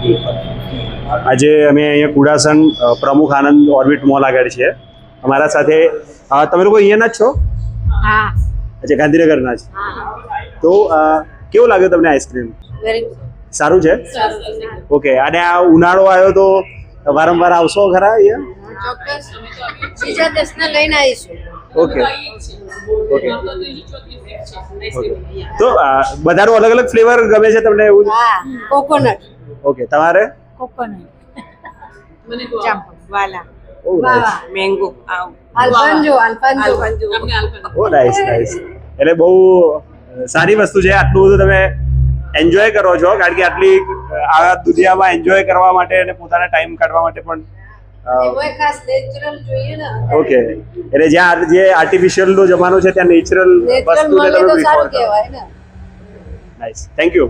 આજે અમે અહીંયા કુડાસન પ્રમુખ આનંદ ઓર્બિટ મોલ આગળ છીએ. અમારા સાથે તમે લોકો અહીંયાના જ છો? હા. અચ્છા, ગાંધીનગરના જ. તો કેવું લાગ્યું તમને આઈસ્ક્રીમ? સારું છે. ઓકે. અને આ ઉનાળો આવ્યો તો વારંવાર આવશો ખરા અહીંયા? ચોક્કસ. બીજા દેશને લઈને આવીશું. ઓકે. ઓકે. તો બધાનો અલગ અલગ ફ્લેવર ગમે છે તમને એવું? હા, કોકોનટ. ઓકે. તમારે? કોકોનટ. મને જામફળ વાલા. Oh nice. Mango આલ્ફાન્જો. Oh nice nice. એટલે બહુ સારી વસ્તુ છે. આટલું બધું તમે એન્જોય કરો છો, કારણ કે આટલી આ દુનિયામાં એન્જોય કરવા માટે અને પોતાના ટાઈમ કાઢવા માટે પણ એમાં ખાસ નેચરલ જોઈએ ને. ઓકે. એટલે જ્યાં જે આર્ટિફિશિયલ નો જમાનો છે ત્યાં નેચરલ નેચરલ વસ્તુને મળે તમે તો સારું પ્રિફર કરો. કહેવાય ને. નાઈસ. Thank you.